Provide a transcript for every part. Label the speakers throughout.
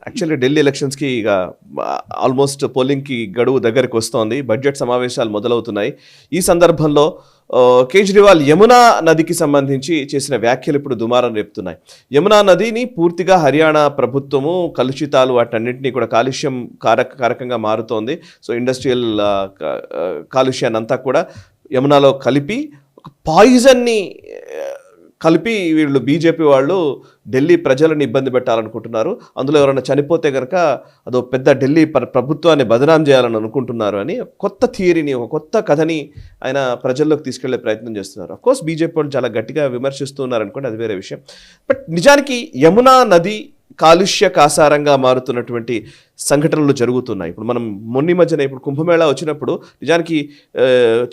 Speaker 1: Actually Delhi ఎలక్షన్స్కి ఇక almost పోలింగ్కి గడువు దగ్గరికి వస్తోంది. బడ్జెట్ సమావేశాలు మొదలవుతున్నాయి. ఈ సందర్భంలో కేజ్రీవాల్ యమునా నదికి సంబంధించి చేసిన వ్యాఖ్యలు ఇప్పుడు దుమారం రేపుతున్నాయి. యమునా నదిని పూర్తిగా హర్యానా ప్రభుత్వము కలుషితాలు వాటన్నింటినీ కూడా కాలుష్యం కారకంగా మారుతోంది. సో ఇండస్ట్రియల్ కాలుష్యాన్ని అంతా కూడా యమునాలో కలిపి ఒక పాయిజన్ని కలిపి వీళ్ళు బీజేపీ వాళ్ళు ఢిల్లీ ప్రజలను ఇబ్బంది పెట్టాలనుకుంటున్నారు. అందులో ఎవరైనా చనిపోతే కనుక అదో పెద్ద ఢిల్లీ ప్రభుత్వాన్ని బదనాం చేయాలని అనుకుంటున్నారు అని కొత్త థియరీని, ఒక కొత్త కథని ఆయన ప్రజల్లోకి తీసుకెళ్లే ప్రయత్నం చేస్తున్నారు. అఫ్కోర్స్ బీజేపీ వాళ్ళు చాలా గట్టిగా విమర్శిస్తున్నారు అనుకోండి, అది వేరే విషయం. బట్ నిజానికి యమునా నది కాలుష్య కాసారంగా మారుతున్నటువంటి సంఘటనలు జరుగుతున్నాయి. ఇప్పుడు మనం మొన్న మధ్యన ఇప్పుడు కుంభమేళా వచ్చినప్పుడు నిజానికి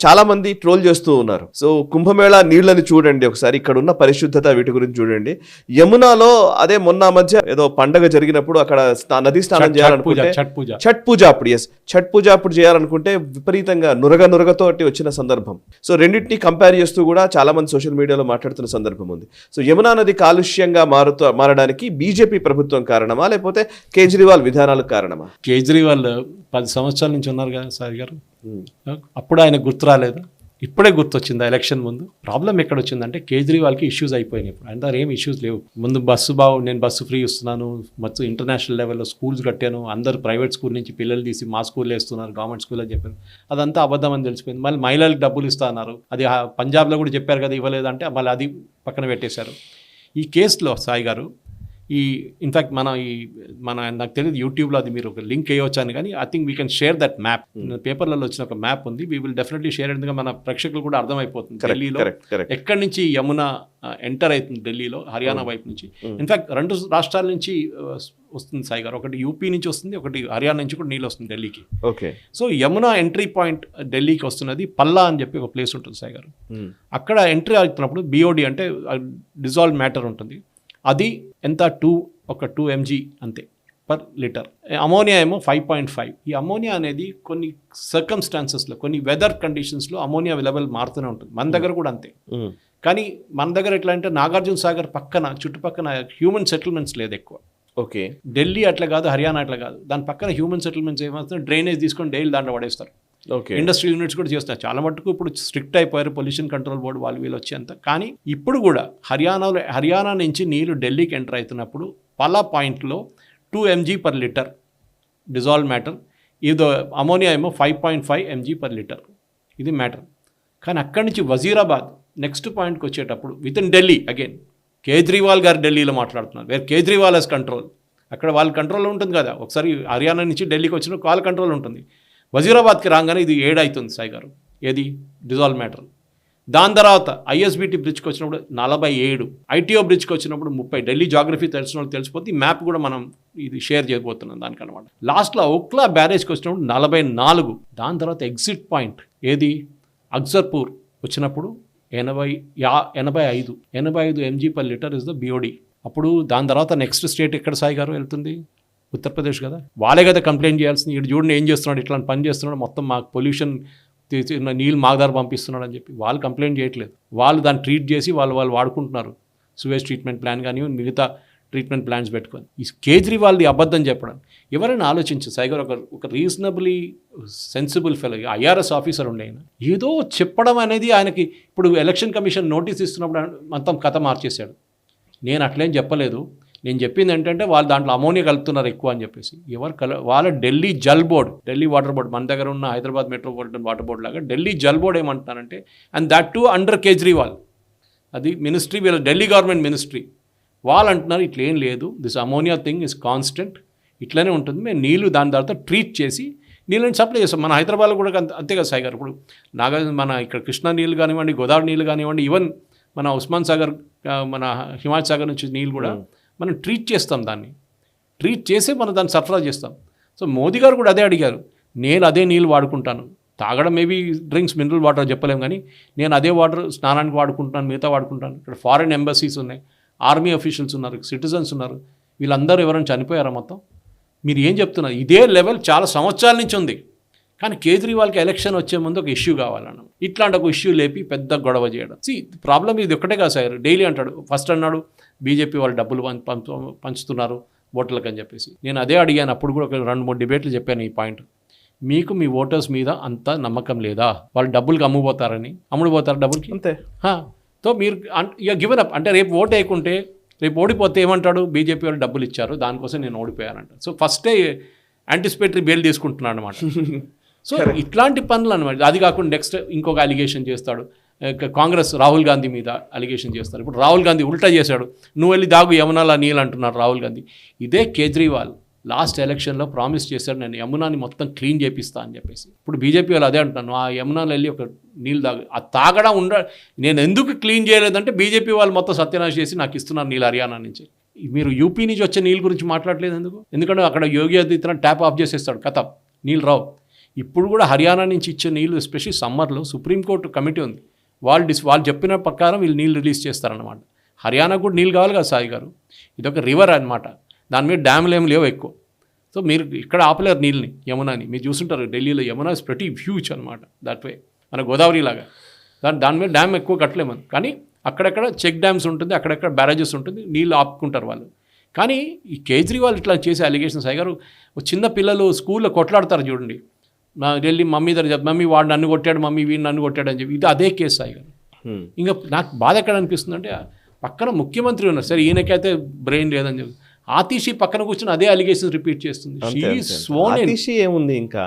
Speaker 1: చాలామంది ట్రోల్ చేస్తూ ఉన్నారు. సో కుంభమేళా నీళ్ళని చూడండి ఒకసారి, ఇక్కడ ఉన్న పరిశుద్ధత వీటి గురించి చూడండి. యమునాలో అదే మొన్న మధ్య ఏదో పండగ జరిగినప్పుడు అక్కడ నదీ స్నానం చేయాలనుకుంటే ఛట్ పూజ అప్పుడు ఛట్ పూజ అప్పుడు చేయాలనుకుంటే విపరీతంగా నురగతోటి వచ్చిన సందర్భం. సో రెండింటినీ కంపేర్ చేస్తూ కూడా చాలా మంది సోషల్ మీడియాలో మాట్లాడుతున్న సందర్భం ఉంది. సో యమునా నది కాలుష్యంగా మారడానికి బీజేపీ ప్రభుత్వం కారణమా, లేకపోతే కేజ్రీవాల్ విధానాలు కారణమా?
Speaker 2: కేజ్రీవాల్ 10 సంవత్సరాల నుంచి ఉన్నారు కదా సార్ గారు, అప్పుడు ఆయన గుర్తు రాలేదు, ఇప్పుడే గుర్తొచ్చింది ఎలక్షన్ ముందు. ప్రాబ్లం ఎక్కడ వచ్చిందంటే కేజ్రీవాల్కి ఇష్యూస్ అయిపోయినాయి. ఇప్పుడు అంటే ఏం ఇష్యూస్ లేవు. ముందు నేను బస్సు ఫ్రీ ఇస్తున్నాను, మొత్తం ఇంటర్నేషనల్ లెవెల్లో స్కూల్స్ కట్టాను, అందరూ ప్రైవేట్ స్కూల్ నుంచి పిల్లలు తీసి మా స్కూల్లో వేస్తున్నారు, గవర్నమెంట్ స్కూల్ అని చెప్పారు. అదంతా అబద్ధం అని తెలిసిపోయింది. మళ్ళీ మహిళలకు డబ్బులు ఇస్తా అన్నారు, అది పంజాబ్లో కూడా చెప్పారు కదా ఇవ్వలేదంటే మళ్ళీ అది పక్కన పెట్టేశారు. ఈ కేసులో సాయి గారు ఇన్ఫ్యాక్ట్ నాకు తెలియదు యూట్యూబ్లో అది మీరు ఒక లింక్ వేయవచ్చాను, కానీ I think we can share that map. పేపర్లలో వచ్చిన ఒక మ్యాప్ ఉంది, వీ విల్ డెఫినెట్లీ షేర్. ఎందుకంటే మన ప్రేక్షకులు కూడా అర్థమైపోతుంది ఢిల్లీలో ఎక్కడి నుంచి యమునా ఎంటర్ అవుతుంది, ఢిల్లీలో హర్యానా వైపు నుంచి. ఇన్ఫ్యాక్ట్ 2 రాష్ట్రాల నుంచి వస్తుంది సాయి గారు, ఒకటి యూపీ నుంచి వస్తుంది, ఒకటి హర్యానా నుంచి కూడా నీళ్ళు వస్తుంది ఢిల్లీకి.
Speaker 1: Okay.
Speaker 2: So Yamuna entry point ఢిల్లీకి వస్తున్నది పల్లా అని చెప్పి ఒక ప్లేస్ ఉంటుంది సాయి గారు. అక్కడ ఎంట్రీ అవుతున్నప్పుడు బిఓడి అంటే డిజాల్వ్ మ్యాటర్ ఉంటుంది. అది ఎంత 2 mg అంతే పర్ లీటర్. అమోనియా ఏమో 5.5. ఈ అమోనియా అనేది కొన్ని సర్కమ్స్టాన్సెస్లో, కొన్ని వెదర్ కండిషన్స్లో అమోనియా లెవెల్ మారుతూనే ఉంటుంది. మన దగ్గర కూడా అంతే. కానీ మన దగ్గర ఎట్లా అంటే నాగార్జున సాగర్ చుట్టుపక్కన హ్యూమన్ సెటిల్మెంట్స్ లేదు ఎక్కువ.
Speaker 1: ఓకే.
Speaker 2: ఢిల్లీ అట్లా కాదు, హర్యానా అట్లా కాదు. దాని పక్కన హ్యూమన్ సెటిల్మెంట్స్ ఏమవుతుంది, డ్రైనేజ్ తీసుకొని డైలీ దాంట్లో పడేస్తారు. ఇండస్ట్రియల్ యూనిట్స్ కూడా చేస్తున్నారు. చాలా మటుకు ఇప్పుడు స్ట్రిక్ట్ అయిపోయారు, పొల్యూషన్ కంట్రోల్ బోర్డు వాళ్ళు వీళ్ళు వచ్చేంత. కానీ ఇప్పుడు కూడా హర్యానా నుంచి నీళ్లు ఢిల్లీకి ఎంటర్ అవుతున్నప్పుడు పలా పాయింట్లో 2 mg per litre dissolve matter, ఇది అమోనియా ఏమో 5.5 mg పర్ లీటర్. ఇది మ్యాటర్. కానీ అక్కడి నుంచి వజీరాబాద్ నెక్స్ట్ పాయింట్కి వచ్చేటప్పుడు with in Delhi again Kejriwal గారు ఢిల్లీలో మాట్లాడుతున్నారు, వేర్ కేజ్రీవాల్ హెస్ కంట్రోల్. అక్కడ వాళ్ళ కంట్రోల్లో ఉంటుంది కదా, ఒకసారి హర్యానా నుంచి ఢిల్లీకి వచ్చిన వాళ్ళ కంట్రోల్ ఉంటుంది. వజీరాబాద్కి రాగానే ఇది 7 అవుతుంది సాయి గారు, ఏది డిజాల్వ్ మ్యాటర్. దాని తర్వాత ఐఎస్బిటి బ్రిడ్జ్కి వచ్చినప్పుడు 47, ఐటీఓ బ్రిడ్జ్కి వచ్చినప్పుడు 30. ఢిల్లీ జాగ్రఫీ తెలిసిన వాళ్ళు తెలిసిపోతే ఈ మ్యాప్ కూడా మనం ఇది షేర్ చేయబోతున్నాం దానికనమాట. లాస్ట్లో ఓక్లా బ్యారేజ్కి వచ్చినప్పుడు 44. దాని తర్వాత ఎగ్జిట్ పాయింట్ ఏది అగ్జర్పూర్ వచ్చినప్పుడు 85 mg per litre is the BOD. అప్పుడు దాని తర్వాత నెక్స్ట్ స్టేట్ ఎక్కడ సాయి గారు వెళ్తుంది, ఉత్తరప్రదేశ్ కదా. వాళ్ళే కదా కంప్లైంట్ చేయాల్సింది, ఇటు చూడండి ఏం చేస్తున్నాడు, ఇట్లాంటి పని చేస్తున్నాడు, మొత్తం మాకు పొల్యూషన్ నీళ్ళు మాగదారు పంపిస్తున్నాడు అని చెప్పి వాళ్ళు కంప్లైంట్ చేయట్లేదు. వాళ్ళు దాన్ని ట్రీట్ చేసి వాళ్ళు వాడుకుంటున్నారు. సువేజ్ ట్రీట్మెంట్ ప్లాన్ కానీ మిగతా ట్రీట్మెంట్ ప్లాన్స్ పెట్టుకొని. ఈ కేజ్రీవాల్ది అబద్ధం చెప్పడం ఎవరైనా ఆలోచించు సాయి గారు. ఒక reasonably sensible fellow, IRS officer ఉండే ఆయన ఏదో చెప్పడం అనేది ఆయనకి ఇప్పుడు ఎలక్షన్ కమిషన్ నోటీస్ ఇస్తున్నప్పుడు మొత్తం కథ మార్చేశాడు. నేను అట్లేం చెప్పలేదు, నేను చెప్పింది ఏంటంటే వాళ్ళు దాంట్లో అమోనియా కలుపుతున్నారు ఎక్కువ అని చెప్పేసి. వాళ్ళ Delhi Jal board, Delhi water board, మన దగ్గర ఉన్న హైదరాబాద్ మెట్రోపాలిటన్ వాటర్ బోర్డ్ లాగా ఢిల్లీ జల్ బోర్డ్ ఏమంటున్నారంటే, and that to under Kejriwal, అది మినిస్ట్రీ, వీళ్ళ ఢిల్లీ గవర్నమెంట్ మినిస్ట్రీ. వాళ్ళు అంటున్నారు ఇట్లేం లేదు, this ammonia thing is constant, ఇట్లనే ఉంటుంది, మేము నీళ్ళు దాని తర్వాత ట్రీట్ చేసి నీళ్ళని సప్లై చేస్తాం. మన హైదరాబాద్లో కూడా అంతే కదా సాయి గారు. ఇప్పుడు మన ఇక్కడ కృష్ణా నీళ్ళు కానివ్వండి, గోదావరి నీళ్ళు కానివ్వండి, ఈవెన్ మన ఉస్మాన్ సాగర్, మన హిమాయత్ సాగర్ నుంచి నీళ్ళు కూడా మనం ట్రీట్ చేస్తాం. దాన్ని ట్రీట్ చేసి మనం దాన్ని సరఫరా చేస్తాం. సో మోదీ గారు కూడా అదే అడిగారు, నేను అదే నీళ్ళు వాడుకుంటాను, తాగడం మేబీ డ్రింక్స్ మినరల్ వాటర్ చెప్పలేము, కానీ నేను అదే వాటర్ స్నానానికి వాడుకుంటాను, మిగతా వాడుకుంటాను. ఇక్కడ ఫారిన్ ఎంబసీస్ ఉన్నాయి, ఆర్మీ అఫీషియల్స్ ఉన్నారు, సిటిజన్స్ ఉన్నారు, వీళ్ళందరూ ఎవరైనా చనిపోయారా మొత్తం? మీరు ఏం చెప్తున్నారు? ఇదే లెవెల్ చాలా సంవత్సరాల నుంచి ఉంది. కానీ కేజ్రీవాల్కి ఎలక్షన్ వచ్చే ముందు ఒక ఇష్యూ కావాలన్న, ఇట్లాంటి ఒక ఇష్యూ లేపి పెద్ద గొడవ చేయడం. ప్రాబ్లం ఇది ఒక్కటే కాదు సార్. డైలీ అంటాడు, ఫస్ట్ అన్నాడు బీజేపీ వాళ్ళు డబ్బులు పంచుతున్నారు, ఓటర్లకు అని చెప్పేసి. నేను అదే అడిగాను అప్పుడు కూడా, ఒక 2-3 డిబేట్లు చెప్పాను ఈ పాయింట్. మీకు మీ ఓటర్స్ మీద అంత నమ్మకం లేదా? వాళ్ళు డబ్బులకి అమ్ముడుపోతారు డబ్బులకి
Speaker 1: అంతే.
Speaker 2: సో మీరు ఇక గివెన్ అప్ అంటే రేపు ఓటు వేయకుంటే, రేపు ఓడిపోతే ఏమంటాడు, బీజేపీ వాళ్ళు డబ్బులు ఇచ్చారు దానికోసం నేను ఓడిపోయానంట. సో ఫస్టే యాంటిసిపేటరీ బెయిల్ తీసుకుంటున్నాడు అనమాట. సో ఇట్లాంటి పనులు అనమాట. అది కాకుండా నెక్స్ట్ ఇంకొక అలిగేషన్ చేస్తాడు, కాంగ్రెస్ రాహుల్ గాంధీ మీద అలిగేషన్ చేస్తారు. ఇప్పుడు రాహుల్ గాంధీ ఉల్టా చేశాడు, నువ్వు వెళ్ళి దాగు యమునాల నీళ్ళు అంటున్నారు రాహుల్ గాంధీ. ఇదే కేజ్రీవాల్ లాస్ట్ ఎలక్షన్లో ప్రామిస్ చేశాడు, నేను యమునాని మొత్తం క్లీన్ చేపిస్తా అని చెప్పేసి. ఇప్పుడు బీజేపీ వాళ్ళు అదే అంటున్నాను, ఆ యమునాలో వెళ్ళి ఒక నీళ్ళు ఆ తాగడం నేను ఎందుకు క్లీన్ చేయలేదంటే బీజేపీ వాళ్ళు మొత్తం సత్యనాశ చేసి నాకు ఇస్తున్నారు నీళ్ళు హర్యానా నుంచి. మీరు యూపీ నుంచి వచ్చే నీళ్ళ గురించి మాట్లాడలేదు ఎందుకు? ఎందుకంటే అక్కడ యోగి ఆదిత్యనాథ్ ట్యాప్ ఆఫ్ చేసేస్తాడు, కథ నీళ్ళు రావు. ఇప్పుడు కూడా హర్యానా నుంచి ఇచ్చే నీళ్ళు ఎస్పెషల్లీ సమ్మర్లో సుప్రీంకోర్టు కమిటీ ఉంది, వాళ్ళు చెప్పిన ప్రకారం వీళ్ళు నీళ్ళు రిలీజ్ చేస్తారన్నమాట. హర్యానాకు కూడా నీళ్ళు కావాలి కదా సాయి గారు, ఇదొక రివర్ అనమాట, దాని మీద డ్యాములు ఏమి లేవు ఎక్కువ. సో మీరు ఇక్కడ ఆపలేరు నీళ్ళని, యమునాని. మీరు చూస్తుంటారు ఢిల్లీలో యమునా ఇస్ ప్రతి హ్యూజ్ అనమాట, దట్ వే మన గోదావరి లాగా. దాని మీద డ్యామ్ ఎక్కువ కట్టలేము, కానీ అక్కడక్కడ చెక్ డ్యామ్స్ ఉంటుంది, అక్కడక్కడ బ్యారేజెస్ ఉంటుంది, నీళ్ళు ఆపుకుంటారు వాళ్ళు. కానీ ఈ కేజ్రీవాల్ ఇట్లా చేసే అలిగేషన్స్ సాయి గారు, చిన్న పిల్లలు స్కూల్లో కొట్లాడతారు చూడండి, వెళ్ళి మమ్మీ దగ్గర మమ్మీ వాడు నన్ను కొట్టాడు, మమ్మీ వీడు నన్ను కొట్టాడు అని చెప్పి, ఇది అదే కేసు సాయి గారు. ఇంకా నాకు బాధ ఎక్కడ అనిపిస్తుంది అంటే, పక్కన ముఖ్యమంత్రి ఉన్నారు సరే, ఈయనకైతే బ్రెయిన్ లేదని చెప్పి ఆతిషి పక్కన కూర్చొని అదే అలిగేషన్ రిపీట్ చేస్తుంది.
Speaker 1: ఏముంది ఇంకా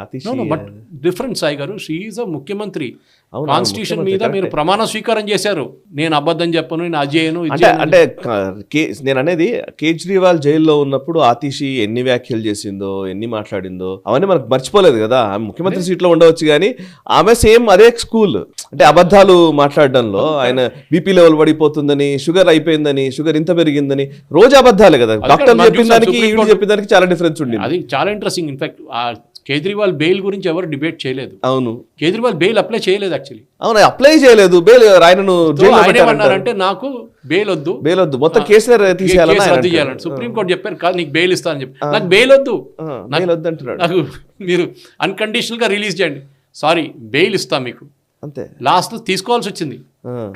Speaker 2: బట్ డిఫరెంట్ సాయి గారు, షీ ఈజ్ అ ముఖ్యమంత్రి. కాన్స్టిట్యూషన్ మీద మీరు ప్రమాణ స్వీకారం చేశారు, నేను అబద్ధం చెప్పను, నేను అజయను.
Speaker 1: అంటే నేను అనేది కేజ్రీవాల్ జైల్లో ఉన్నప్పుడు ఆతిషి ఎన్ని వ్యాఖ్యలు చేసిందో, ఎన్ని మాట్లాడిందో అవన్నీ మనకు మర్చిపోలేదు కదా. ఆమె ముఖ్యమంత్రి సీట్లో ఉండవచ్చు కానీ ఆమె సేమ్ అదే స్కూల్. అంటే అబద్ధాలు మాట్లాడడంలో, ఆయన బీపీ లెవెల్ పడిపోతుందని, షుగర్ అయిపోయిందని, షుగర్ ఇంత పెరిగిందని, రోజు అబద్ధాలే కదా. డాక్టర్లు చెప్పిన దానికి చెప్పిన దానికి చాలా డిఫరెన్స్ ఉంది.
Speaker 2: అది చాలా ఇంట్రెస్టింగ్. ఇన్ఫాక్ట్ కేజ్రీవాల్ బెయిల్ గురించి ఎవరు డిబేట్ చేయలేదు.
Speaker 1: అవును,
Speaker 2: కేజ్రీవాల్ బెయిల్ అప్లై చేయలేదు యాక్చువల్లీ.
Speaker 1: అవును, అప్లై చేయలేదు బెయిల్. ఆయనను
Speaker 2: అంటే నాకు బెయిల్ వద్దు,
Speaker 1: మొత్తం కేసు రద్దు
Speaker 2: చేయాలని సుప్రీంకోర్టు చెప్పారు, కాదు నీకు బెయిల్ ఇస్తా అని చెప్పి. నాకు బెయిల్ వద్దు
Speaker 1: అంటున్నాడు,
Speaker 2: నాకు మీరు అన్కండిషనల్ గా రిలీజ్ చేయండి, సారీ బెయిల్ ఇస్తా మీకు.
Speaker 1: అంతే.
Speaker 2: లాస్ట్ లో తీసుకోవాల్సి వచ్చింది,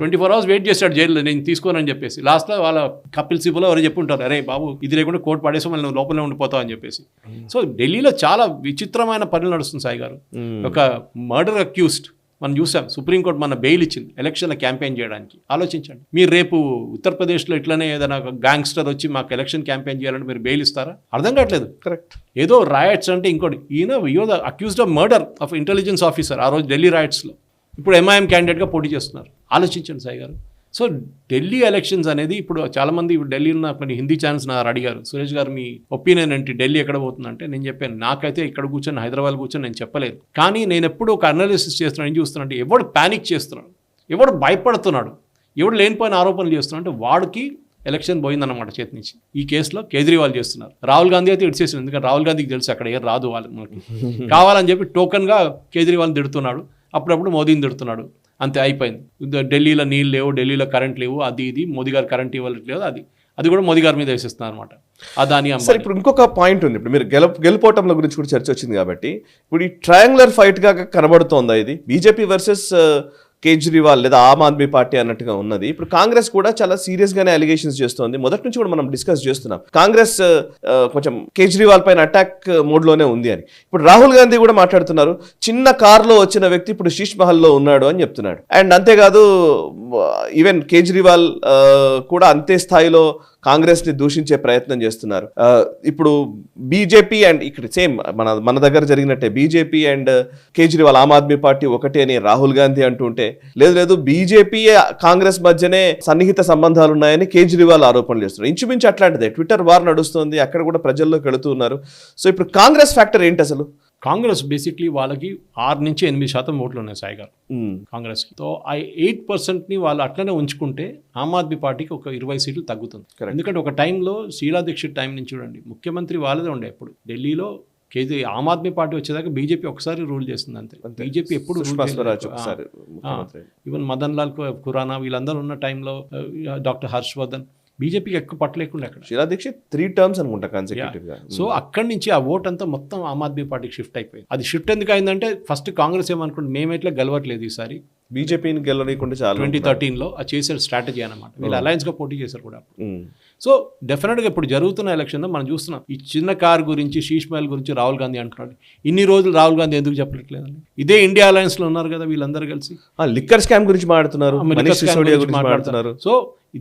Speaker 2: 24 hours వెయిట్ చేశాడు జైల్లో, నేను తీసుకోనని చెప్పేసి. లాస్ట్ లో వాళ్ళ కపిల్ సిబుల్ ఎవరు చెప్పుంటారు, అరే బాబు ఇది లేకుండా కోర్టు పడేసి మళ్ళీ నువ్వు లోపలనే ఉండిపోతావు అని చెప్పేసి. సో ఢిల్లీలో చాలా విచిత్రమైన పనులు నడుస్తుంది సాయి గారు. ఒక మర్డర్ అక్యూస్డ్ మనం చూసాం, సుప్రీంకోర్టు మన బెయిల్ ఇచ్చింది ఎలక్షన్ల క్యాంపెయిన్ చేయడానికి. ఆలోచించండి, మీరు రేపు ఉత్తరప్రదేశ్లో ఇట్లనే ఏదైనా గ్యాంగ్స్టర్ వచ్చి మాకు ఎలక్షన్ క్యాంపెయిన్ చేయాలంటే మీరు బెయిల్ ఇస్తారా? అర్థం కావట్లేదు.
Speaker 1: కరెక్ట్. ఏదో
Speaker 2: రాయట్స్ అంటే ఇంకోటి, ఈయన accused of murder of intelligence officer ఆ రోజు ఢిల్లీ రాయట్స్లో. ఇప్పుడు ఎంఐఎం క్యాండిడేట్గా పోటీ చేస్తున్నారు. ఆలోచించండి సాయి గారు. సో ఢిల్లీ ఎలక్షన్స్ అనేది ఇప్పుడు చాలామంది ఢిల్లీలో నాకు కొన్ని హిందీ ఛానల్స్ నాకు అడిగారు, సురేష్ గారు మీ ఒపీనియన్ ఏంటి, ఢిల్లీ ఎక్కడ పోతుందంటే నేను చెప్పాను, నాకైతే ఇక్కడ కూర్చొని హైదరాబాద్ కూర్చొని నేను చెప్పలేదు, కానీ నేను ఎప్పుడు ఒక అనాలిసిస్ చేస్తున్నాను. ఏం చూస్తున్నాను అంటే, ఎవడు ప్యానిక్ చేస్తున్నాడు, ఎవడు భయపడుతున్నాడు, ఎవడు లేనిపోయిన ఆరోపణలు చేస్తున్నాడు అంటే వాడికి ఎలక్షన్ పోయిందన్నమాట చేతి నుంచి. ఈ కేసులో కేజ్రీవాల్ చేస్తున్నారు. రాహుల్ గాంధీ అయితే ఇడిచేసింది, ఎందుకంటే రాహుల్ గాంధీకి తెలుసు అక్కడ ఏం రాదు వాళ్ళకి కావాలని చెప్పి టోకన్గా కేజ్రీవాల్ని తిడుతున్నాడు, అప్పుడప్పుడు మోదీని తిడుతున్నాడు, అంతే అయిపోయింది. ఢిల్లీలో నీళ్ళు లేవు, ఢిల్లీలో కరెంట్ లేవు, అది ఇది మోదీ గారు కరెంట్ ఇవ్వట్లేదు, అది కూడా మోదీ గారి మీద వేసేస్తున్నారు అనమాట. అదాని
Speaker 1: సార్ ఇప్పుడు ఇంకొక పాయింట్ ఉంది. ఇప్పుడు మీరు గెలుపోవటంల గురించి కూడా చర్చ వచ్చింది కాబట్టి, ఇప్పుడు ఈ ట్రయాంగులర్ ఫైట్ గా కనబడుతోందా ఇది, బీజేపీ వర్సెస్ కేజ్రీవాల్ లేదా ఆమ్ ఆద్మీ పార్టీ అన్నట్టుగా ఉన్నది. ఇప్పుడు కాంగ్రెస్ కూడా చాలా సీరియస్ గానే అలిగేషన్స్ చేస్తోంది. మొదటి నుంచి కూడా మనం డిస్కస్ చేస్తున్నాం, కాంగ్రెస్ కొంచెం కేజ్రీవాల్ పైన అటాక్ మోడ్ లోనే ఉంది అని. ఇప్పుడు రాహుల్ గాంధీ కూడా మాట్లాడుతున్నారు, చిన్న కారులో వచ్చిన వ్యక్తి ఇప్పుడు శీష్ మహల్లో ఉన్నాడు అని చెప్తున్నాడు. అండ్ అంతేకాదు ఈవెన్ కేజ్రీవాల్ కూడా అంతే స్థాయిలో కాంగ్రెస్ ని దూషించే ప్రయత్నం చేస్తున్నారు. ఇప్పుడు బీజేపీ అండ్ ఇక్కడ సేమ్ మన దగ్గర జరిగినట్టే BJP and Kejriwal Aam Aadmi party ఒకటి అని రాహుల్ గాంధీ అంటుంటే, లేదు బీజేపీ కాంగ్రెస్ మధ్యనే సన్నిహిత సంబంధాలు ఉన్నాయని కేజ్రీవాల్ ఆరోపణలు చేస్తున్నారు. ఇంచుమించు అట్లాంటిదే ట్విట్టర్ వార్ నడుస్తుంది, అక్కడ కూడా ప్రజల్లోకి వెళుతున్నారు. సో ఇప్పుడు కాంగ్రెస్ ఫ్యాక్టర్ ఏంటి అసలు?
Speaker 2: కాంగ్రెస్ బేసిక్లీ వాళ్ళకి 6 నుంచి 8% ఓట్లు ఉన్నాయి సాయి గారు కాంగ్రెస్కి. సో ఆ 8%ని వాళ్ళు అట్లనే ఉంచుకుంటే ఆమ్ ఆద్మీ పార్టీకి ఒక 20 సీట్లు తగ్గుతుంది. ఎందుకంటే ఒక టైంలో షీలా దీక్షిత్ టైం నుంచి చూడండి, ముఖ్యమంత్రి వాళ్ళదే ఉండే ఎప్పుడు ఢిల్లీలో. ఆమ్ ఆద్మీ పార్టీ వచ్చేదాకా బీజేపీ ఒకసారి రూల్ చేస్తుంది అంతే. బీజేపీ ఎప్పుడు ఈవెన్ మదన్ లాల్ ఖురానా వీళ్ళందరూ ఉన్న టైంలో, డాక్టర్ హర్షవర్ధన్, బీజేపీకి ఎక్కువ పట్టలేకుండా అక్కడ.
Speaker 1: షీలా దీక్షిత్ 3 terms అనుకుంటా కన్సిక్యూటివ్ గా.
Speaker 2: సో అక్కడి నుంచి ఆ ఓట్ అంతా మొత్తం ఆమ్ ఆద్మీ పార్టీకి షిఫ్ట్ అయిపోయింది. అది షిఫ్ట్ ఎందుకు అయిందంటే, ఫస్ట్ కాంగ్రెస్ ఏమనుకుంటే మేమైట్లా గెలవట్లేదు ఈసారి,
Speaker 1: బీజేపీని గెలవనీయకుండా చాలా
Speaker 2: 2013లో ఆ చేసే స్ట్రాటజీ అనమాట. వీళ్ళు అలయన్స్గా పోటీ చేశారు కూడా.
Speaker 1: ఉమ్.
Speaker 2: సో డెఫినెట్గా ఇప్పుడు జరుగుతున్న ఎలక్షన్లో మనం చూస్తున్నాం ఈ చిన్న కార్ గురించి, శీష్ మహల్ గురించి రాహుల్ గాంధీ అంటున్నాడు. ఇన్ని రోజులు రాహుల్ గాంధీ ఎందుకు చెప్పట్లేదండి? ఇదే ఇండియా అలయన్స్లో ఉన్నారు కదా వీళ్ళందరూ కలిసి.
Speaker 1: లిక్కర్ స్కామ్ గురించి మాట్లాడుతున్నారు, మనీష్ సిసోడియా గురించి మాట్లాడుతున్నారు.
Speaker 2: సో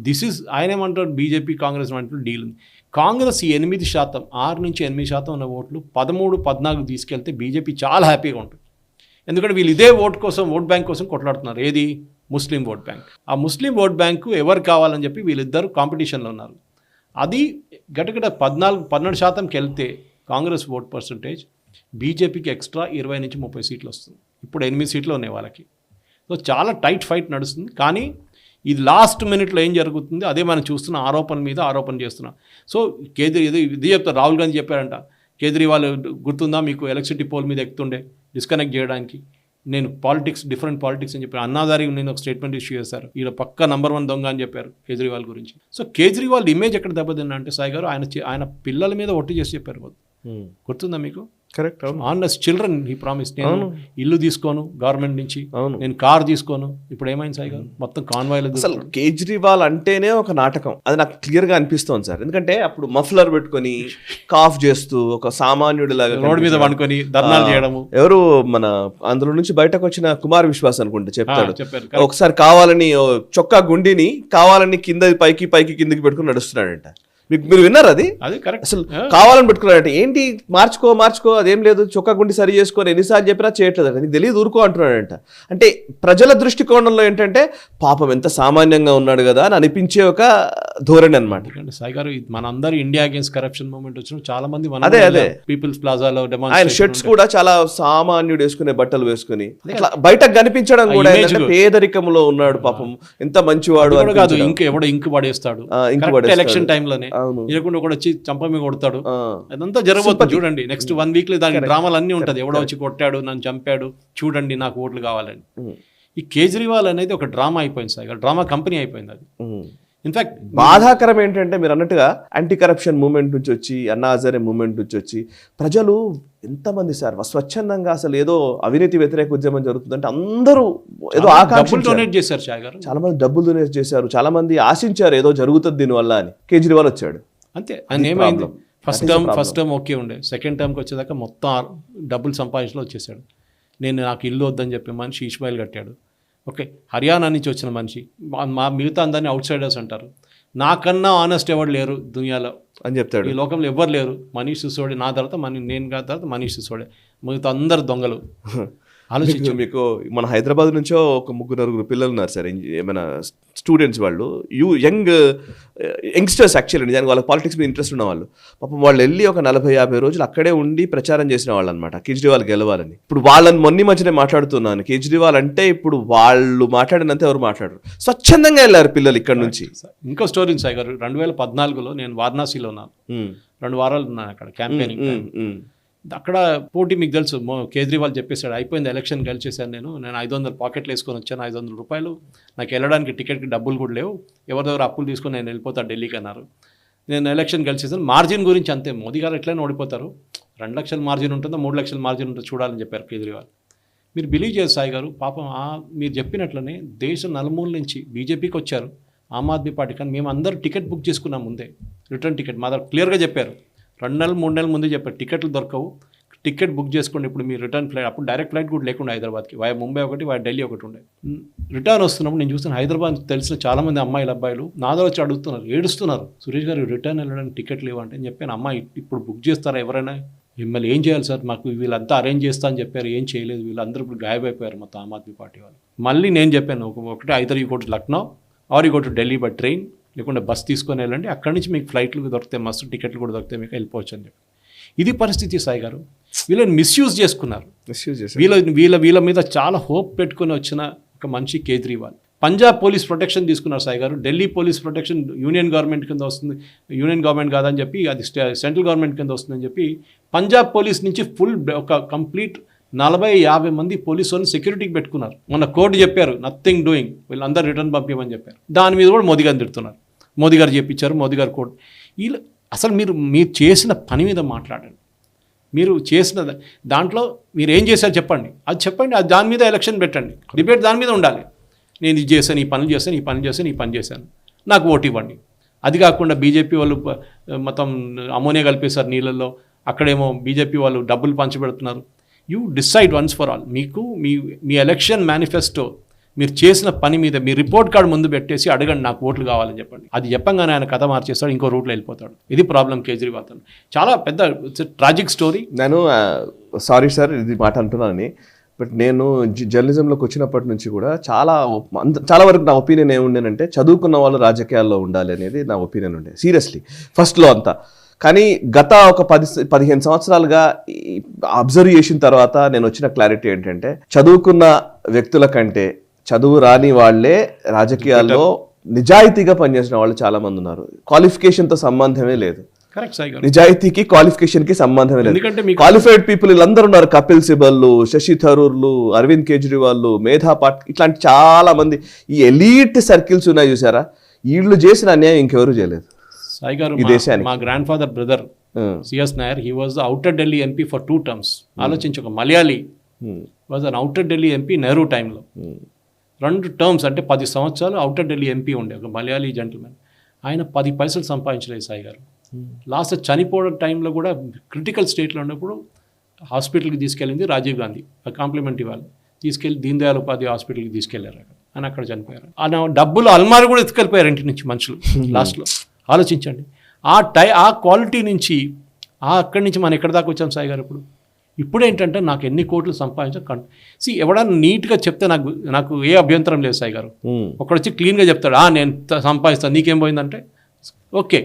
Speaker 2: దిస్ ఈజ్ ఆయన ఏమంటారు, బీజేపీ కాంగ్రెస్ అంటూ డీల్ ఉంది. కాంగ్రెస్ 8%, 6 నుంచి 8% ఉన్న ఓట్లు 13, 14 తీసుకెళ్తే బీజేపీ చాలా హ్యాపీగా ఉంటుంది. ఎందుకంటే వీళ్ళు ఇదే ఓట్ బ్యాంక్ కోసం కొట్లాడుతున్నారు. ఏది? ముస్లిం ఓట్ బ్యాంక్. ఆ ముస్లిం ఓట్ బ్యాంకు ఎవరు కావాలని చెప్పి వీళ్ళిద్దరు కాంపిటీషన్లో ఉన్నారు. అది గటగట 12%కి వెళ్తే కాంగ్రెస్ ఓట్ పర్సంటేజ్ బీజేపీకి ఎక్స్ట్రా 20 నుంచి 30 సీట్లు వస్తుంది. ఇప్పుడు 8 సీట్లు ఉన్నాయి వాళ్ళకి. సో చాలా టైట్ ఫైట్ నడుస్తుంది. కానీ ఇది లాస్ట్ మినిట్లో ఏం జరుగుతుంది అదే మనం చూస్తున్న ఆరోపణ మీద ఆరోపణ చేస్తున్నాం. సో ఇది చెప్తారు, రాహుల్ గాంధీ చెప్పారంట, కేజ్రీవాల్ గుర్తుందా మీకు, ఎలక్ట్రిసిటీ పోల్ మీద ఎక్కుతుండే డిస్కనెక్ట్ చేయడానికి, నేను డిఫరెంట్ పాలిటిక్స్ అని చెప్పి అన్నాదారి నేను ఒక స్టేట్మెంట్ ఇష్యూ చేశారు, ఈయన పక్క నంబర్ 1 దొంగ అని చెప్పారు కేజ్రీవాల్ గురించి. సో కేజ్రీవాల్ ఇమేజ్ ఎక్కడ దెబ్బతిన్నా అంటే సాయి గారు, ఆయన పిల్లల మీద ఒట్టు చేసి చెప్పారు. గుర్తుందా మీకు?
Speaker 1: Correct.
Speaker 2: On us children he promise, నేను ఇల్లు తీసుకోను గవర్నమెంట్ నుంచి, నేను కార్ తీసుకోను. ఇప్పుడు ఏమైంది సాయి గారు? మొత్తం కాన్వాయ్లో.
Speaker 1: అసలు కేజ్రీవాల్ అంటేనే ఒక నాటకం, అది నాకు క్లియర్ గా అనిపిస్తోంది సార్. ఎందుకంటే అప్పుడు మఫ్లర్ పెట్టుకొని కాఫ్ చేస్తూ ఒక సామాన్యుడి లాగా
Speaker 2: రోడ్ మీద వండుకొని ధర్నాలు చేయడము.
Speaker 1: ఎవరు మన అందులో నుంచి బయటకు వచ్చిన కుమార్ విశ్వాస్ అనుకుంటే చెప్పారు,
Speaker 2: చెప్పారు
Speaker 1: ఒకసారి కావాలని చొక్కా గుండిని కావాలని కింద పైకి కిందకి పెట్టుకుని నడుస్తున్నాడంట. మీరు విన్నారు అది?
Speaker 2: కరెక్ట్.
Speaker 1: అసలు కావాలని పెట్టుకున్నాడంటే ఏంటి, మార్చుకో అదేం లేదు, చొక్కా గుండి సరి చేసుకొని ఎన్నిసార్లు చెప్పినా చేయట్లేదు, నీకు తెలియదు ఊరుకో అంటున్నాడంట. అంటే ప్రజల దృష్టికోణంలో ఏంటంటే పాపం ఎంత సామాన్యంగా ఉన్నాడు కదా అని అనిపించే ఒక ధోరణి అనమాట.
Speaker 2: సాయి గారు, మన అందరూ ఇండియా అగేన్స్ట్ కరప్షన్ మూవ్మెంట్ వచ్చిన చాలా మంది
Speaker 1: అదే
Speaker 2: పీపుల్స్ ప్లాజాలో
Speaker 1: ఆయన షర్ట్స్ కూడా చాలా సామాన్యుడు వేసుకునే బట్టలు వేసుకుని బయటకు కనిపించడం కూడా పేదరికంలో ఉన్నాడు పాపం, ఎంత మంచివాడు
Speaker 2: కాదు, ఇంకు పడేస్తాడు ఎలక్షన్ టైంలోనే, లేకుండా ఒకటి వచ్చి చంప మీద కొడతాడు. అదంతా జరగబోతుంది చూడండి. నెక్స్ట్ 1 వీక్ లో దానికి డ్రామాలు అన్నీ ఉంటుంది. ఎవడో వచ్చి కొట్టాడు, నన్ను చంపాడు, చూడండి నాకు ఓట్లు కావాలని. ఈ కేజ్రీవాల్ అనేది ఒక డ్రామా అయిపోయింది సార్, డ్రామా కంపెనీ అయిపోయింది అది. ఇన్ఫాక్ట్
Speaker 1: బాధాకరం ఏంటంటే మీరు అన్నట్టుగా యాంటీ కరప్షన్ మూవ్మెంట్ నుంచి వచ్చి, అన్నా హజారే మూవ్మెంట్ నుంచి వచ్చి ప్రజలు ఎంతమంది సార్ స్వచ్ఛందంగా అసలు ఏదో అవినీతి వ్యతిరేక ఉద్యమం జరుగుతుందంటే అందరూ ఏదో ఆకాంక్షలు
Speaker 2: డొనేట్ చేశారు చాయ్ గారు.
Speaker 1: చాలా మంది డబ్బులు డొనేట్ చేశారు, చాలా మంది ఆశించారు ఏదో జరుగుతుంది దీనివల్ల అని. కేజ్రీవాల్ వచ్చాడు
Speaker 2: అంతే. ఆయన ఏమైంది, ఫస్ట్ టర్మ్ ఓకే ఉండే, సెకండ్ టర్మ్కి వచ్చేదాకా మొత్తం డబ్బులు సంపాదించలో వచ్చేసాడు. నాకు ఇల్లు వద్దని చెప్పి మనిషి ఇష్మాయిల్ కట్టాడు. ఓకే, హర్యానా నుంచి వచ్చిన మనిషి, మా మిగతా అందరినీ అవుట్ సైడర్స్ అంటారు. నాకన్నా ఆనెస్ట్ ఎవరు లేరు దునియాలో
Speaker 1: అని చెప్తాడు,
Speaker 2: ఈ లోకంలో ఎవ్వరు లేరు. మనీష్ సిసోడే నా తర్వాత, నేను కాదు తర్వాత మనీష్ సిసోడే, మిగతా అందరు దొంగలు. ఆలోచించు.
Speaker 1: మీకు మన హైదరాబాద్ నుంచో ఒక 3-4 పిల్లలు ఉన్నారు సార్, ఏమైనా స్టూడెంట్స్, వాళ్ళు యంగ్స్టర్స్ యాక్చువల్లీ, నిజానికి వాళ్ళకి పాలిటిక్స్ మీద ఇంట్రెస్ట్ ఉన్న వాళ్ళు. పాపం వాళ్ళు వెళ్ళి ఒక 40-50 రోజులు అక్కడే ఉండి ప్రచారం చేసిన వాళ్ళు అనమాట, కేజ్రీవాల్ గెలవాలని. ఇప్పుడు వాళ్ళని మధ్యనే మాట్లాడుతున్నాను, కేజ్రీవాల్ అంటే ఇప్పుడు వాళ్ళు మాట్లాడినంత ఎవరు మాట్లాడరు, స్వచ్ఛందంగా వెళ్ళారు పిల్లలు ఇక్కడ నుంచి.
Speaker 2: ఇంకో స్టోరీ సాయి గారు, 2014లో నేను వారణాసిలో ఉన్నాను, 2 వారాలు ఉన్నాను అక్కడ క్యాంపెయినింగ్. అక్కడ పోటీ మీకు తెలుసు, కేజ్రీవాల్ చెప్పేశాడు, అయిపోయింది ఎలక్షన్ గెలిచేశాను, నేను 500 పాకెట్లు వేసుకొని వచ్చాను, 500 రూపాయలు నాకు వెళ్ళడానికి టికెట్కి డబ్బులు కూడా లేవు, ఎవరి దగ్గర అప్పులు తీసుకొని నేను వెళ్ళిపోతాను ఢిల్లీకి అన్నారు. నేను ఎలక్షన్ గెలిచేసాను. మార్జిన్ గురించి అంతే, మోదీ గారు ఎట్లయినా ఓడిపోతారు, 2 లక్షల మార్జిన్ ఉంటుందో 3 లక్షల మార్జిన్ ఉంటుందో చూడాలని చెప్పారు కేజ్రీవాల్. మీరు బిలీవ్ చేస్తారు సాయి గారు, పాపం మీరు చెప్పినట్లనే దేశం నలుమూల నుంచి బీజేపీకి వచ్చారు, ఆమ్ ఆద్మీ పార్టీ, కానీ మేము అందరూ టికెట్ బుక్ చేసుకున్నాం ముందే, రిటర్న్ టికెట్ మా దగ్గర క్లియర్గా చెప్పారు, 2 నెలలు 3 నెలల ముందే చెప్పారు, టికెట్లు దొరకవు, టికెట్ బుక్ చేసుకోండి ఇప్పుడు మీ రిటర్న్ ఫ్లైట్. అప్పుడు డైరెక్ట్ ఫ్లైట్ కూడా లేకుండా హైదరాబాద్కి, వాయా ముంబై ఒకటి, వాయా ఢిల్లీ ఒకటి ఉండే. రిటర్న్ వస్తున్నప్పుడు నేను చూస్తాను హైదరాబాద్ తెలిసిన చాలామంది అమ్మాయిలు అబ్బాయిలు నా దగ్గర వచ్చి అడుగుతున్నారు, ఏడుస్తున్నారు, సురేష్ గారు రిటర్న్ వెళ్ళడానికి టికెట్లు లేవంటే. నేను చెప్పాను, అమ్మాయి ఇప్పుడు బుక్ చేస్తారా ఎవరైనా, మిమ్మల్ని ఏం చేయాలి సార్, మాకు వీళ్ళంతా అరేంజ్ చేస్తా అని చెప్పారు, ఏం చేయలేదు, వీళ్ళందరూ ఇప్పుడు గాయబైపోయారు మొత్తం ఆమ్ ఆద్మీ పార్టీ వాళ్ళు. మళ్ళీ నేను చెప్పాను, ఒకటి either you go to Lucknow or you go to Delhi by train, లేకుంటే బస్ తీసుకొని వెళ్ళండి, అక్కడి నుంచి మీకు ఫ్లైట్లు దొరుకుతాయి, మస్తు టికెట్లు కూడా దొరుకుతాయి, మీకు వెళ్ళిపోవచ్చు అని చెప్పి. ఇది పరిస్థితి సాయి గారు. వీళ్ళని మిస్యూజ్ చేసుకున్నారు, వీళ్ళ మీద చాలా హోప్ పెట్టుకుని వచ్చిన ఒక మనిషి కేజ్రీవాల్. పంజాబ్ పోలీస్ ప్రొటెక్షన్ తీసుకున్నారు సాయి గారు, Delhi police protection union government కింద వస్తుంది, యూనియన్ గవర్నమెంట్ కాదని చెప్పి అది సెంట్రల్ గవర్నమెంట్ కింద వస్తుందని చెప్పి పంజాబ్ పోలీస్ నుంచి ఫుల్ ఒక కంప్లీట్ 40-50 మంది పోలీసులను సెక్యూరిటీకి పెట్టుకున్నారు. మొన్న కోర్టు చెప్పారు నథింగ్ డూయింగ్, వీళ్ళందరూ రిటర్న్ పంపించమని చెప్పారు. దాని మీద కూడా మోదీ గారిని తిడుతున్నారు, మోదీ గారు చెప్పించారు, మోదీ గారు కోర్టు. అసలు మీరు చేసిన పని మీద మాట్లాడండి. మీరు చేసిన దాంట్లో మీరు ఏం చేశారు చెప్పండి, అది చెప్పండి, అది దాని మీద ఎలక్షన్ పెట్టండి, డిబేట్ దాని మీద ఉండాలి. నేను ఇది చేశాను, ఈ పనులు చేశాను, ఈ పని చేశాను, ఈ పని చేశాను, నాకు ఓటు ఇవ్వండి. అది కాకుండా బీజేపీ వాళ్ళు మొత్తం అమోనియా కలిపేశారు నీళ్ళల్లో, అక్కడేమో బీజేపీ వాళ్ళు డబ్బులు పంచిపెడుతున్నారు. You decide once for all. మీకు మీ ఎలక్షన్ మేనిఫెస్టో మీరు చేసిన పని మీద మీ రిపోర్ట్ కార్డు ముందు పెట్టేసి అడగండి, నాకు ఓట్లు కావాలని చెప్పండి. అది చెప్పంగానే ఆయన కథ మార్చేస్తాడు, ఇంకో రూట్లో వెళ్ళిపోతాడు. ఇది ప్రాబ్లం కేజ్రీవాల్. చాలా పెద్ద ట్రాజిక్ స్టోరీ.
Speaker 1: నేను సారీ సార్ ఇది మాట అంటున్నానని, బట్ నేను జర్నలిజంలోకి వచ్చినప్పటి నుంచి కూడా చాలా వరకు నా ఒపీనియన్ ఏముండేనంటే చదువుకున్న వాళ్ళు రాజకీయాల్లో ఉండాలి అనేది నా ఒపీనియన్ ఉండే, సీరియస్లీ ఫస్ట్లో అంతా. కానీ గత ఒక 10-15 సంవత్సరాలుగా అబ్జర్వ్ చేసిన తర్వాత నేను వచ్చిన క్లారిటీ ఏంటంటే చదువుకున్న వ్యక్తుల కంటే చదువు రాని వాళ్ళే రాజకీయాల్లో నిజాయితీగా పనిచేసిన వాళ్ళు చాలా మంది ఉన్నారు. క్వాలిఫికేషన్తో సంబంధమే లేదు.
Speaker 2: కరెక్ట్ సాయి గారు.
Speaker 1: నిజాయితీకి క్వాలిఫికేషన్ కి సంబంధమే లేదు.
Speaker 2: ఎందుకంటే
Speaker 1: క్వాలిఫైడ్ పీపుల్ వీళ్ళందరూ ఉన్నారు. కపిల్ సిబల్లు, శశి థరూర్లు, అరవింద్ కేజ్రీవాల్, మేధా పాట్, ఇట్లాంటి చాలా మంది ఈ ఎలీట్ సర్కిల్స్ ఉన్నాయి చూసారా, వీళ్ళు చేసిన అన్యాయం ఇంకెవరు చేయలేదు
Speaker 2: సాయి గారు.
Speaker 1: ఈ దేశానికి.
Speaker 2: మా grand father brother CS Nair, he was the outer Delhi MP for 2 terms. ఆలోచించి, ఒక Malayali was an outer Delhi MP Nehru టైంలో 2 terms, అంటే 10 సంవత్సరాలు అవుటర్ ఢిల్లీ ఎంపీ ఉండే ఒక మలయాళీ జెంటిల్మెన్. ఆయన 10 పైసలు సంపాదించలేదు సాయి గారు. లాస్ట్ చనిపోవడం టైంలో కూడా క్రిటికల్ స్టేట్లో ఉన్నప్పుడు హాస్పిటల్కి తీసుకెళ్ళింది రాజీవ్ గాంధీ, కాంప్లిమెంట్ ఇవ్వాలి, తీసుకెళ్ళి దీన్ దయాళ్ ఉపాధ్యాయ హాస్పిటల్కి తీసుకెళ్లారు. ఆయన అక్కడ చనిపోయారు. ఆయన డబ్బులు అల్మారు కూడా ఎత్తుకెళ్ళిపోయారు ఇంటి నుంచి మనుషులు లాస్ట్లో. ఆలోచించండి, ఆ క్వాలిటీ నుంచి అక్కడి నుంచి మనం ఎక్కడి దాకా వచ్చాం సాయి గారు. ఇప్పుడు ఏంటంటే నాకు ఎన్ని కోట్లు సంపాదించాను ఎవడన్నా నీట్గా చెప్తే నాకు ఏ అభ్యంతరం లేదు సాయి గారు. ఒకడొచ్చి క్లీన్గా చెప్తాడు, నేను సంపాదిస్తాను, నీకేం పోయిందంటే ఓకే.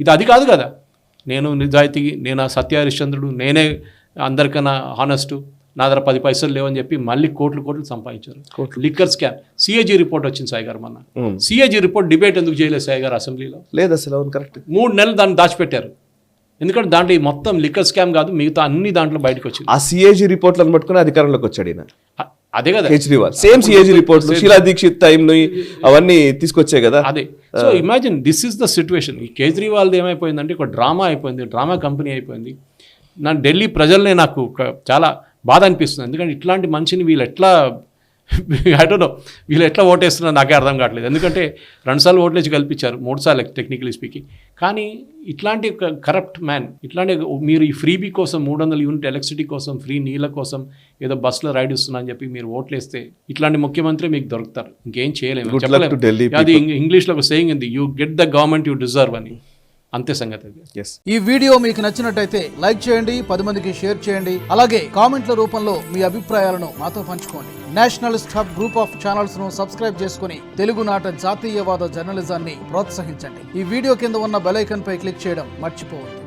Speaker 2: ఇది అది కాదు కదా. నేను నిజాయితీ, నేను సత్య హరిశ్చంద్రుడు, నేనే అందరికన్నా హానెస్ట్, నా దగ్గర 10 పైసలు లేవని చెప్పి మళ్ళీ కోట్లు సంపాదించారు. లిక్కర్ స్కామ్ సిఏజీ రిపోర్ట్ వచ్చింది సాయి గారు మొన్న. సిఏజీ రిపోర్ట్ డిబేట్ ఎందుకు చేయలేదు సాయి గారు అసెంబ్లీలో? లేదు అసలు. కరెక్ట్. 3 నెలలు దాన్ని దాచిపెట్టారు. ఎందుకంటే దాంట్లో ఈ మొత్తం లిక్కర్ స్కామ్ కాదు, మిగతా అన్ని దాంట్లో బయటకు వచ్చింది. ఆ
Speaker 1: సిఏజీ రిపోర్ట్లను పట్టుకుని అధికారంలోకి వచ్చాడు ఈయన.
Speaker 2: అదే కదా
Speaker 1: కేజ్రీవాల్. సేమ్ సిఏజీ రిపోర్ట్లు, షీలా దీక్షిత్ టైంలో అవన్నీ తీసుకొచ్చాయి కదా.
Speaker 2: అదే. So imagine this is the situation. ఈ కేజ్రీవాల్ది ఏమైపోయిందంటే ఒక డ్రామా అయిపోయింది, డ్రామా కంపెనీ అయిపోయింది. నా ఢిల్లీ ప్రజలనే నాకు చాలా బాధ అనిపిస్తుంది. ఎందుకంటే ఇట్లాంటి మనిషిని వీళ్ళు ఎట్లా ఓటేస్తున్నారు నాకే అర్థం కావట్లేదు. ఎందుకంటే 2 సార్లు ఓట్లేసి కల్పించారు, 3 సార్లు టెక్నికలీ స్పీకింగ్. కానీ ఇట్లాంటి కరప్ట్ మ్యాన్, ఇట్లాంటి మీరు ఈ ఫ్రీబీ కోసం 300 యూనిట్ ఎలక్ట్రిసిటీ కోసం, ఫ్రీ నీళ్ళ కోసం ఏదో బస్సులో రైడ్ ఇస్తున్నా అని చెప్పి మీరు ఓట్లేస్తే ఇట్లాంటి ముఖ్యమంత్రి మీకు దొరుకుతారు. ఇంకేం చేయలేము. అది ఇంగ్లీష్లో ఒక సేయింగ్ ఉంది, you get the government you deserve అని. అంతే సంగతి.
Speaker 3: ఈ వీడియో మీకు నచ్చినట్టయితే లైక్ చేయండి, 10 మందికి షేర్ చేయండి. అలాగే కామెంట్ల రూపంలో మీ అభిప్రాయాలను మాతో పంచుకోండి. Nationalist hub group of channels ను సబ్స్క్రైబ్ చేసుకుని తెలుగునాట జాతీయవాద జర్నలిజాన్ని ప్రోత్సహించండి. ఈ వీడియో కింద ఉన్న బెల్ ఐకాన్ పై క్లిక్ చేయడం మర్చిపోవద్దు.